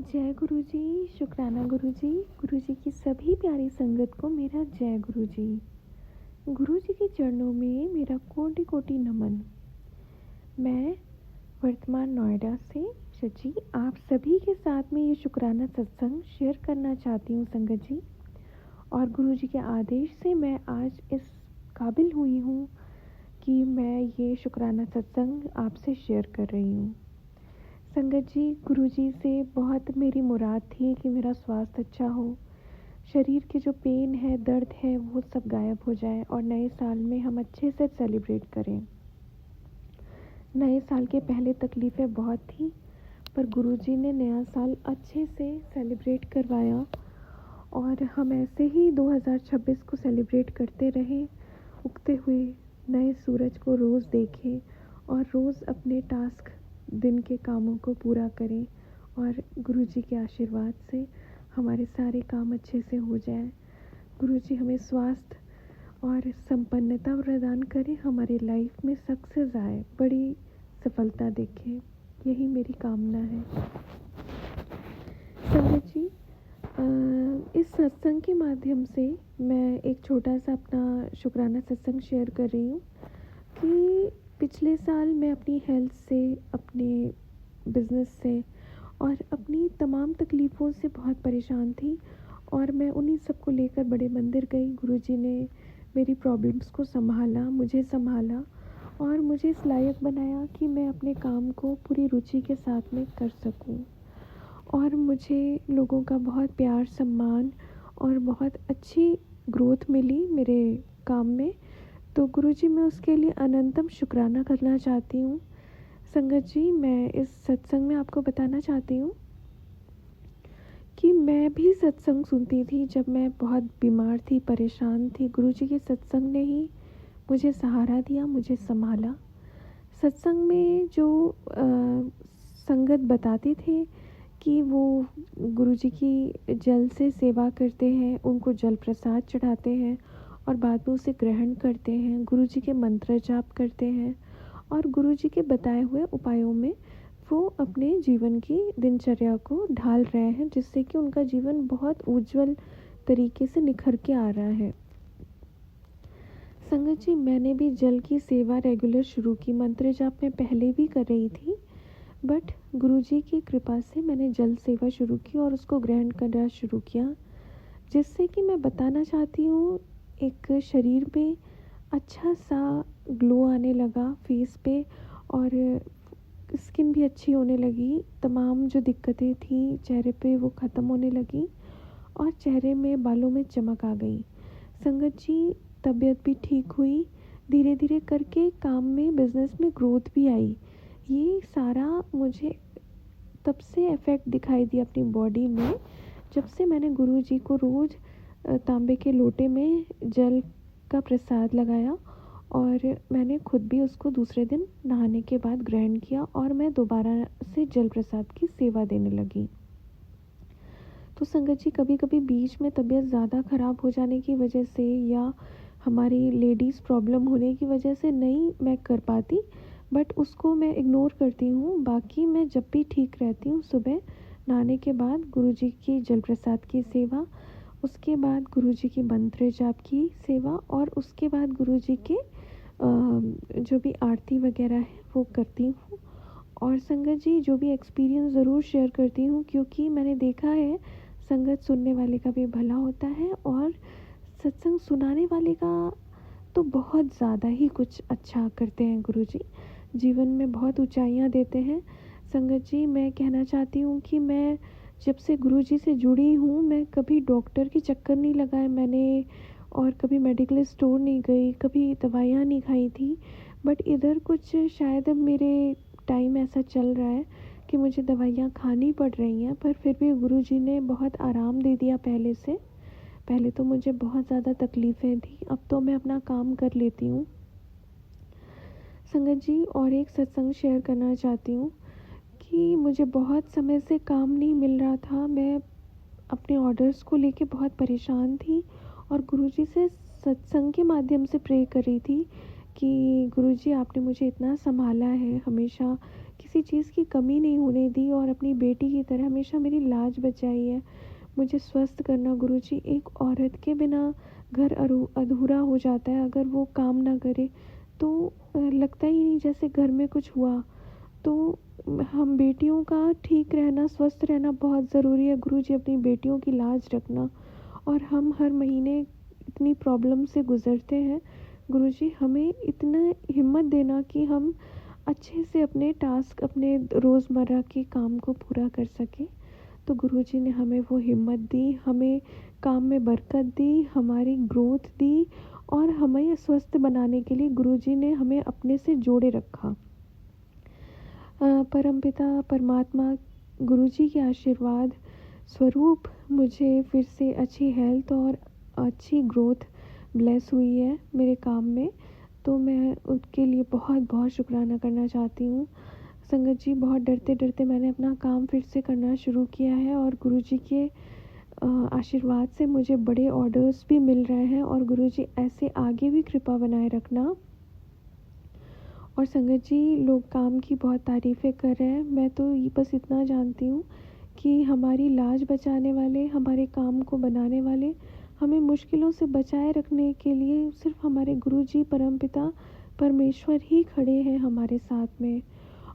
जय गुरु जी। शुक्राना गुरु जी। गुरु जी की सभी प्यारी संगत को मेरा जय गुरु जी। गुरु जी के चरणों में मेरा कोटि कोटि नमन। मैं वर्तमान नोएडा से शची आप सभी के साथ में ये शुक्राना सत्संग शेयर करना चाहती हूँ संगत जी। और गुरु जी के आदेश से मैं आज इस काबिल हुई हूँ कि मैं ये शुक्राना सत्संग आपसे शेयर कर रही हूँ। संगत जी, गुरु जी से बहुत मेरी मुराद थी कि मेरा स्वास्थ्य अच्छा हो, शरीर के जो पेन है, दर्द है, वो सब गायब हो जाए और नए साल में हम अच्छे से सेलिब्रेट करें। नए साल के पहले तकलीफ़ें बहुत थी, पर गुरु जी ने नया साल अच्छे से सेलिब्रेट करवाया और हम ऐसे ही 2026 को सेलिब्रेट करते रहे। उगते हुए नए सूरज को रोज़ देखें और रोज़ अपने टास्क, दिन के कामों को पूरा करें और गुरु जी के आशीर्वाद से हमारे सारे काम अच्छे से हो जाए। गुरु जी हमें स्वास्थ्य और संपन्नता प्रदान करें, हमारी लाइफ में सक्सेस आए, बड़ी सफलता देखें, यही मेरी कामना है। संगत जी, इस सत्संग के माध्यम से मैं एक छोटा सा अपना शुक्राना सत्संग शेयर कर रही हूँ कि पिछले साल मैं अपनी हेल्थ से, अपने बिज़नेस से और अपनी तमाम तकलीफ़ों से बहुत परेशान थी और मैं उन्हीं सब को लेकर बड़े मंदिर गई। गुरुजी ने मेरी प्रॉब्लम्स को संभाला, मुझे संभाला और मुझे इस लायक बनाया कि मैं अपने काम को पूरी रुचि के साथ में कर सकूं। और मुझे लोगों का बहुत प्यार, सम्मान और बहुत अच्छी ग्रोथ मिली मेरे काम में। तो गुरुजी, मैं उसके लिए अनंतम शुक्राना करना चाहती हूँ। संगत जी, मैं इस सत्संग में आपको बताना चाहती हूँ कि मैं भी सत्संग सुनती थी जब मैं बहुत बीमार थी, परेशान थी। गुरुजी के सत्संग ने ही मुझे सहारा दिया, मुझे संभाला। सत्संग में जो संगत बताते थे कि वो गुरुजी की जल से सेवा करते हैं, उनको जल प्रसाद चढ़ाते हैं और बाद में उसे ग्रहण करते हैं, गुरुजी के मंत्र जाप करते हैं और गुरुजी के बताए हुए उपायों में वो अपने जीवन की दिनचर्या को ढाल रहे हैं, जिससे कि उनका जीवन बहुत उज्जवल तरीके से निखर के आ रहा है। संगत जी, मैंने भी जल की सेवा रेगुलर शुरू की। मंत्र जाप मैं पहले भी कर रही थी, बट गुरुजी की कृपा से मैंने जल सेवा शुरू की और उसको ग्रहण करना शुरू किया, जिससे कि मैं बताना चाहती हूँ, एक शरीर पे अच्छा सा ग्लो आने लगा फेस पे और स्किन भी अच्छी होने लगी। तमाम जो दिक्कतें थी चेहरे पे वो ख़त्म होने लगी और चेहरे में, बालों में चमक आ गई। संगत जी, तबीयत भी ठीक हुई। धीरे धीरे करके काम में, बिज़नेस में ग्रोथ भी आई। ये सारा मुझे तब से इफ़ेक्ट दिखाई दिया अपनी बॉडी में, जब से मैंने गुरुजी को रोज़ तांबे के लोटे में जल का प्रसाद लगाया और मैंने खुद भी उसको दूसरे दिन नहाने के बाद ग्रहण किया और मैं दोबारा से जल प्रसाद की सेवा देने लगी। तो संगत जी, कभी कभी बीच में तबीयत ज़्यादा ख़राब हो जाने की वजह से या हमारी लेडीज़ प्रॉब्लम होने की वजह से नहीं मैं कर पाती, बट उसको मैं इग्नोर करती हूँ। बाकी मैं जब भी ठीक रहती हूँ, सुबह नहाने के बाद गुरुजी की जल प्रसाद की सेवा, उसके बाद गुरुजी की मंत्र जाप की सेवा और उसके बाद गुरुजी के जो भी आरती वगैरह है वो करती हूँ। और संगत जी, जो भी एक्सपीरियंस ज़रूर शेयर करती हूँ, क्योंकि मैंने देखा है संगत सुनने वाले का भी भला होता है और सत्संग सुनाने वाले का तो बहुत ज़्यादा ही कुछ अच्छा करते हैं गुरुजी। जीवन में बहुत ऊंचाइयां देते हैं। संगत जी, मैं कहना चाहती हूँ कि मैं जब से गुरुजी से जुड़ी हूँ, मैं कभी डॉक्टर के चक्कर नहीं लगाए मैंने और कभी मेडिकल स्टोर नहीं गई, कभी दवाइयाँ नहीं खाई थी। बट इधर कुछ शायद अब मेरे टाइम ऐसा चल रहा है कि मुझे दवाइयाँ खानी पड़ रही हैं, पर फिर भी गुरुजी ने बहुत आराम दे दिया पहले से। पहले तो मुझे बहुत ज़्यादा तकलीफ़ें थी, अब तो मैं अपना काम कर लेती हूँ। संगत जी, और एक सत्संग शेयर करना चाहती हूँ कि मुझे बहुत समय से काम नहीं मिल रहा था। मैं अपने ऑर्डर्स को लेके बहुत परेशान थी और गुरुजी से सत्संग के माध्यम से प्रे कर रही थी कि गुरुजी आपने मुझे इतना सँभाला है, हमेशा किसी चीज़ की कमी नहीं होने दी और अपनी बेटी की तरह हमेशा मेरी लाज बचाई है। मुझे स्वस्थ करना गुरुजी, एक औरत के बिना घर अधूरा हो जाता है, अगर वो काम ना करे तो लगता ही नहीं जैसे घर में कुछ हुआ। तो हम बेटियों का ठीक रहना, स्वस्थ रहना बहुत ज़रूरी है गुरुजी, अपनी बेटियों की लाज रखना। और हम हर महीने इतनी प्रॉब्लम से गुज़रते हैं गुरुजी, हमें इतना हिम्मत देना कि हम अच्छे से अपने टास्क, अपने रोज़मर्रा के काम को पूरा कर सकें। तो गुरुजी ने हमें वो हिम्मत दी, हमें काम में बरकत दी, हमारी ग्रोथ दी और हमें स्वस्थ बनाने के लिए गुरुजी ने हमें अपने से जोड़े रखा। परमपिता परमात्मा गुरुजी के आशीर्वाद स्वरूप मुझे फिर से अच्छी हेल्थ और अच्छी ग्रोथ ब्लेस हुई है मेरे काम में। तो मैं उसके लिए बहुत बहुत शुक्राना करना चाहती हूँ। संगत जी, बहुत डरते डरते मैंने अपना काम फिर से करना शुरू किया है और गुरुजी के आशीर्वाद से मुझे बड़े ऑर्डर्स भी मिल रहे हैं। और गुरुजी ऐसे आगे भी कृपा बनाए रखना। और संगत जी, लोग काम की बहुत तारीफ़ें कर रहे हैं, मैं तो ये बस इतना जानती हूँ कि हमारी लाज बचाने वाले, हमारे काम को बनाने वाले, हमें मुश्किलों से बचाए रखने के लिए सिर्फ हमारे गुरुजी परमपिता परमेश्वर ही खड़े हैं हमारे साथ में।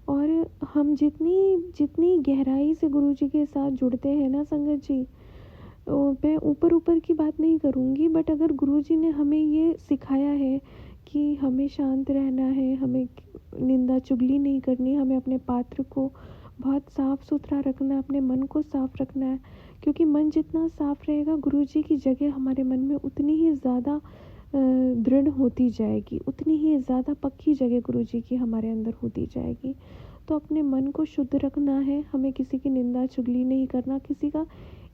और हम जितनी जितनी गहराई से गुरुजी के साथ जुड़ते हैं ना संगत जी, मैं ऊपर ऊपर की बात नहीं करूँगी, बट अगर गुरुजी ने हमें ये सिखाया है कि हमें शांत रहना है, हमें निंदा चुगली नहीं करनी, हमें अपने पात्र को बहुत साफ़ सुथरा रखना है, अपने मन को साफ़ रखना है, क्योंकि मन जितना साफ़ रहेगा गुरुजी की जगह हमारे मन में उतनी ही ज़्यादा दृढ़ होती जाएगी, उतनी ही ज़्यादा पक्की जगह गुरुजी की हमारे अंदर होती जाएगी। तो अपने मन को शुद्ध रखना है, हमें किसी की निंदा चुगली नहीं करना, किसी का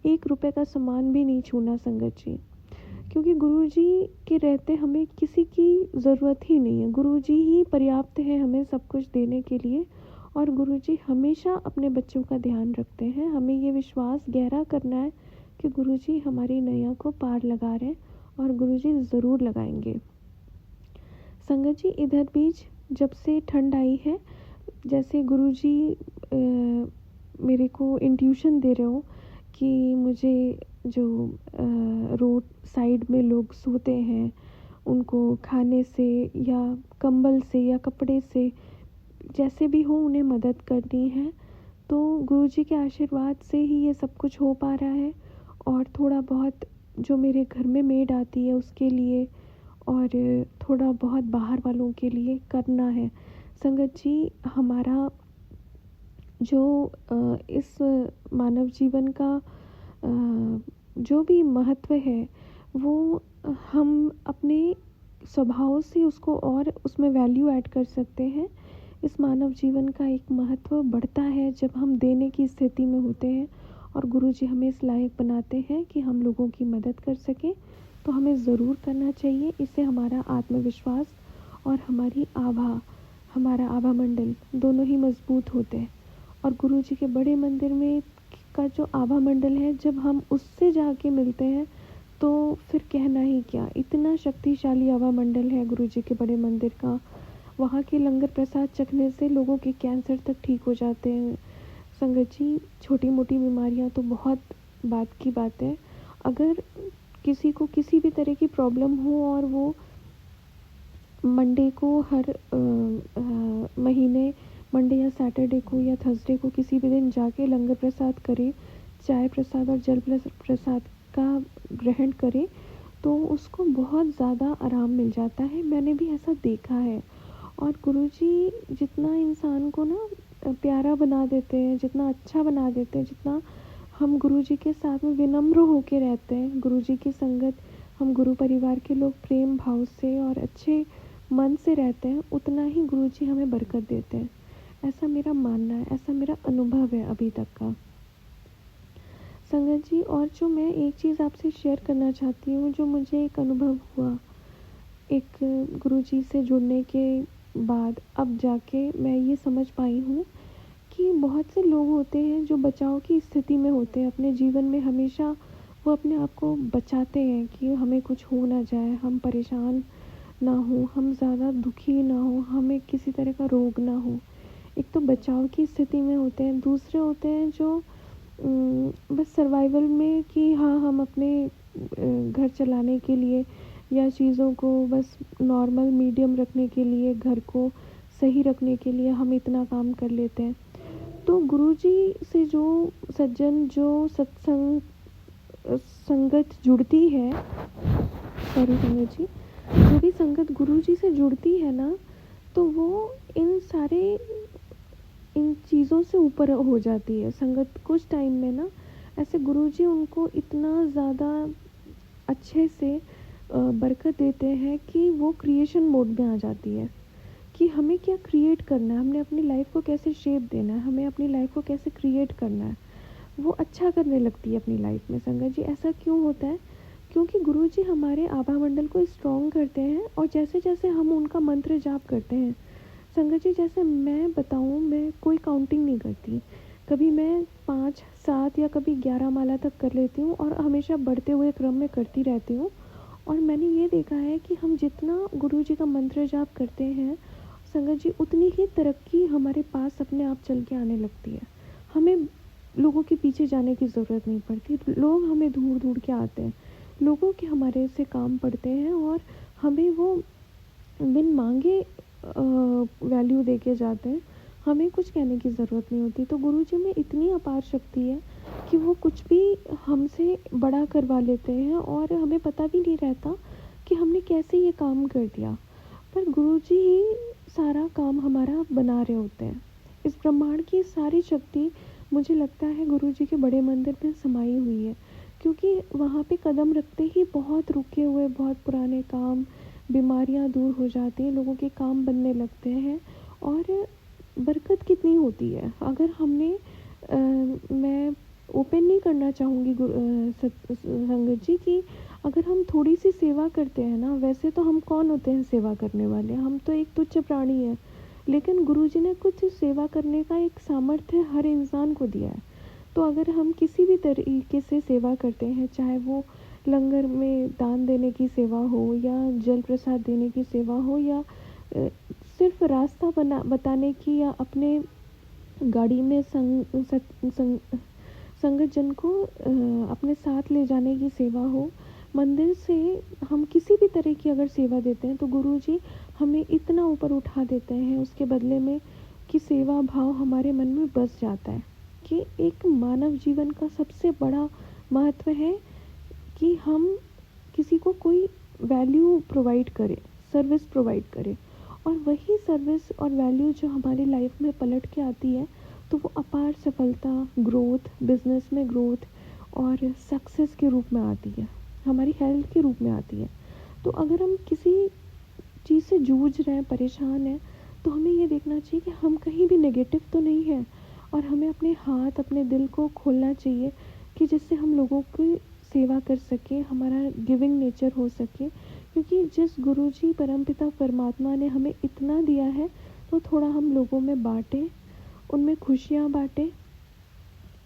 1 रुपए का सामान भी नहीं छूना संगत जी, क्योंकि गुरुजी के रहते हमें किसी की ज़रूरत ही नहीं है। गुरुजी ही पर्याप्त है हमें सब कुछ देने के लिए। और गुरुजी हमेशा अपने बच्चों का ध्यान रखते हैं। हमें ये विश्वास गहरा करना है कि गुरुजी हमारी नैया को पार लगा रहे हैं और गुरुजी ज़रूर लगाएंगे। संगत जी, इधर बीच जब से ठंड आई है, जैसे गुरुजी मेरे को इंट्यूशन दे रहे हो कि मुझे जो रोड साइड में लोग सोते हैं उनको खाने से या कंबल से या कपड़े से जैसे भी हो उन्हें मदद करनी है। तो गुरुजी के आशीर्वाद से ही ये सब कुछ हो पा रहा है। और थोड़ा बहुत जो मेरे घर में मेड आती है उसके लिए और थोड़ा बहुत बाहर वालों के लिए करना है। संगत जी, हमारा जो इस मानव जीवन का जो भी महत्व है वो हम अपने स्वभाव से उसको और उसमें वैल्यू ऐड कर सकते हैं। इस मानव जीवन का एक महत्व बढ़ता है जब हम देने की स्थिति में होते हैं और गुरुजी हमें इस लायक बनाते हैं कि हम लोगों की मदद कर सकें। तो हमें ज़रूर करना चाहिए। इससे हमारा आत्मविश्वास और हमारा आभा मंडल दोनों ही मजबूत होते हैं। और गुरुजी के बड़े मंदिर में का जो आभा मंडल है, जब हम उससे जाके मिलते हैं तो फिर कहना ही क्या, इतना शक्तिशाली आभा मंडल है गुरुजी के बड़े मंदिर का। वहाँ के लंगर प्रसाद चखने से लोगों के कैंसर तक ठीक हो जाते हैं। संगत जी, छोटी मोटी बीमारियाँ तो बहुत बात की बात है। अगर किसी को किसी भी तरह की प्रॉब्लम हो और वो मंडे को हर महीने मंडे या सैटरडे को या थर्सडे को किसी भी दिन जाके लंगर प्रसाद करे, चाय प्रसाद और जल प्रसाद का ग्रहण करे, तो उसको बहुत ज़्यादा आराम मिल जाता है। मैंने भी ऐसा देखा है। और गुरुजी जितना इंसान को ना प्यारा बना देते हैं, जितना अच्छा बना देते हैं, जितना हम गुरुजी के साथ में विनम्र होके रहते हैं, गुरुजी की संगत, हम गुरु परिवार के लोग प्रेम भाव से और अच्छे मन से रहते हैं, उतना ही गुरुजी हमें बरकत देते हैं। ऐसा मेरा मानना है, ऐसा मेरा अनुभव है अभी तक का। संगत जी, और जो मैं एक चीज़ आपसे शेयर करना चाहती हूँ, जो मुझे एक अनुभव हुआ एक गुरुजी से जुड़ने के बाद, अब जाके मैं ये समझ पाई हूँ कि बहुत से लोग होते हैं जो बचाव की स्थिति में होते हैं अपने जीवन में। हमेशा वो अपने आप को बचाते हैं कि हमें कुछ हो ना जाए, हम परेशान ना हो, हम ज़्यादा दुखी ना हो, हमें किसी तरह का रोग ना हो। एक तो बचाव की स्थिति में होते हैं, दूसरे होते हैं जो बस सर्वाइवल में कि हाँ हम अपने घर चलाने के लिए या चीज़ों को बस नॉर्मल मीडियम रखने के लिए, घर को सही रखने के लिए हम इतना काम कर लेते हैं। तो गुरुजी से जो सज्जन जो सत्संग संगत जुड़ती है, सॉरी संगत जी, जो भी संगत गुरुजी से जुड़ती है ना, तो वो इन चीज़ों से ऊपर हो जाती है। संगत कुछ टाइम में ना ऐसे गुरुजी उनको इतना ज़्यादा अच्छे से बरकत देते हैं कि वो क्रिएशन मोड में आ जाती है कि हमें क्या क्रिएट करना है, हमने अपनी लाइफ को कैसे शेप देना है, हमें अपनी लाइफ को कैसे क्रिएट करना है। वो अच्छा करने लगती है अपनी लाइफ में। संगत जी ऐसा क्यों होता है? क्योंकि गुरुजी हमारे आभा मंडल को स्ट्रॉन्ग करते हैं और जैसे जैसे हम उनका मंत्र जाप करते हैं, संगत जी जैसे मैं बताऊँ, मैं कोई काउंटिंग नहीं करती। कभी मैं 5, 7 या कभी 11 माला तक कर लेती हूँ और हमेशा बढ़ते हुए क्रम में करती रहती हूँ। और मैंने ये देखा है कि हम जितना गुरुजी का मंत्र जाप करते हैं, संगत जी उतनी ही तरक्की हमारे पास अपने आप चल के आने लगती है। हमें लोगों के पीछे जाने की ज़रूरत नहीं पड़ती, लोग हमें ढूंढ ढूंढ के आते हैं, लोगों के हमारे से काम पड़ते हैं और हमें वो बिन मांगे वैल्यू दे के जाते हैं। हमें कुछ कहने की ज़रूरत नहीं होती। तो गुरुजी में इतनी अपार शक्ति है कि वो कुछ भी हमसे बड़ा करवा लेते हैं और हमें पता भी नहीं रहता कि हमने कैसे ये काम कर दिया। पर गुरुजी ही सारा काम हमारा बना रहे होते हैं। इस ब्रह्मांड की सारी शक्ति मुझे लगता है गुरुजी के बड़े मंदिर में समाई हुई है, क्योंकि वहाँ पे कदम रखते ही बहुत रुके हुए, बहुत पुराने काम, बीमारियाँ दूर हो जाती हैं, लोगों के काम बनने लगते हैं और बरकत कितनी होती है। अगर हमने मैं ओपन नहीं करना चाहूँगी संगत जी कि अगर हम थोड़ी सी सेवा करते हैं ना, वैसे तो हम कौन होते हैं सेवा करने वाले, हम तो एक तुच्छ प्राणी है, लेकिन गुरुजी ने कुछ सेवा करने का एक सामर्थ्य हर इंसान को दिया है। तो अगर हम किसी भी तरीके से सेवा करते हैं, चाहे वो लंगर में दान देने की सेवा हो या जल प्रसाद देने की सेवा हो या सिर्फ रास्ता बताने की या अपने गाड़ी में संगत जन को अपने साथ ले जाने की सेवा हो, मंदिर से हम किसी भी तरह की अगर सेवा देते हैं तो गुरुजी हमें इतना ऊपर उठा देते हैं उसके बदले में कि सेवा भाव हमारे मन में बस जाता है कि एक मानव जीवन का सबसे बड़ा महत्व है कि हम किसी को कोई वैल्यू प्रोवाइड करें, सर्विस प्रोवाइड करें, और वही सर्विस और वैल्यू जो हमारी लाइफ में पलट के आती है तो वो अपार सफलता, ग्रोथ, बिजनेस में ग्रोथ और सक्सेस के रूप में आती है, हमारी हेल्थ के रूप में आती है। तो अगर हम किसी चीज़ से जूझ रहे हैं, परेशान हैं, तो हमें ये देखना चाहिए कि हम कहीं भी नेगेटिव तो नहीं हैं और हमें अपने हाथ, अपने दिल को खोलना चाहिए कि जिससे हम लोगों की सेवा कर सकें, हमारा गिविंग नेचर हो सके। क्योंकि जिस गुरुजी परमपिता परमात्मा ने हमें इतना दिया है तो थोड़ा हम लोगों में बांटें, उनमें खुशियाँ बांटें।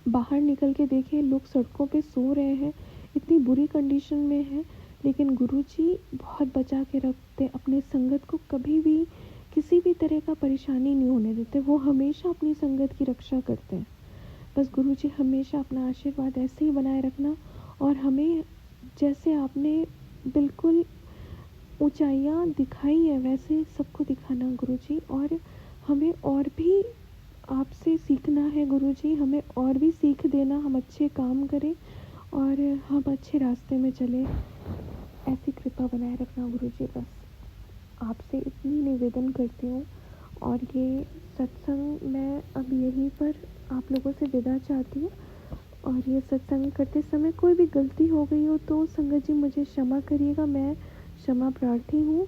बाहर निकल के देखें, लोग सड़कों पे सो रहे हैं, इतनी बुरी कंडीशन में है, लेकिन गुरुजी बहुत बचा के रखते, अपने संगत को कभी भी किसी भी तरह का परेशानी नहीं होने देते। वो हमेशा अपनी संगत की रक्षा करते हैं। बस गुरुजी हमेशा अपना आशीर्वाद ऐसे ही बनाए रखना और हमें जैसे आपने बिल्कुल ऊंचाइयाँ दिखाई हैं वैसे सबको दिखाना गुरुजी, और हमें और भी आपसे सीखना है गुरुजी, हमें और भी सीख देना, हम अच्छे काम करें और हम अच्छे रास्ते में चलें, ऐसी कृपा बनाए रखना गुरुजी। बस आपसे इतनी निवेदन करती हूँ और ये सत्संग मैं अब यहीं पर आप लोगों से विदा चाहती हूँ। और ये सत्संग करते समय कोई भी गलती हो गई हो तो संगत जी मुझे क्षमा करिएगा, मैं क्षमा प्रार्थी हूँ,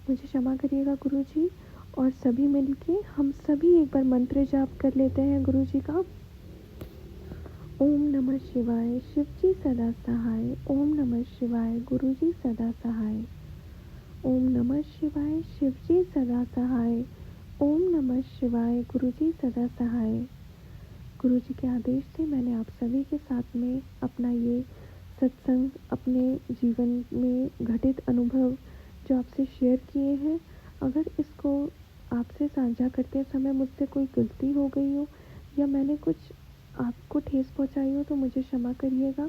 मुझे क्षमा करिएगा गुरुजी। और सभी मिलके हम सभी एक बार मंत्र जाप कर लेते हैं गुरुजी का। ओम नमः शिवाय, शिव जी सदा सहाय। ओम नमः शिवाय, गुरुजी सदा सहाय। ओम नमः शिवाय, शिव जी सदा सहाय। ओम नमः शिवाय, गुरुजी सदा सहाय। गुरुजी के आदेश से मैंने आप सभी के साथ में अपना ये सत्संग, अपने जीवन में घटित अनुभव जो आपसे शेयर किए हैं। अगर इसको आपसे साझा करते समय मुझसे कोई गलती हो गई हो या मैंने कुछ आपको ठेस पहुंचाई हो तो मुझे क्षमा करिएगा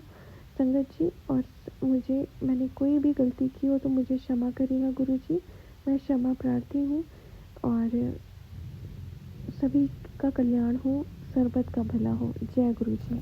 संगत जी। और मैंने कोई भी गलती की हो तो मुझे क्षमा करिएगा गुरु जी। मैं क्षमा प्रार्थी हूँ। और सभी का कल्याण हो, सर्वत का भला हो। जय गुरु जी।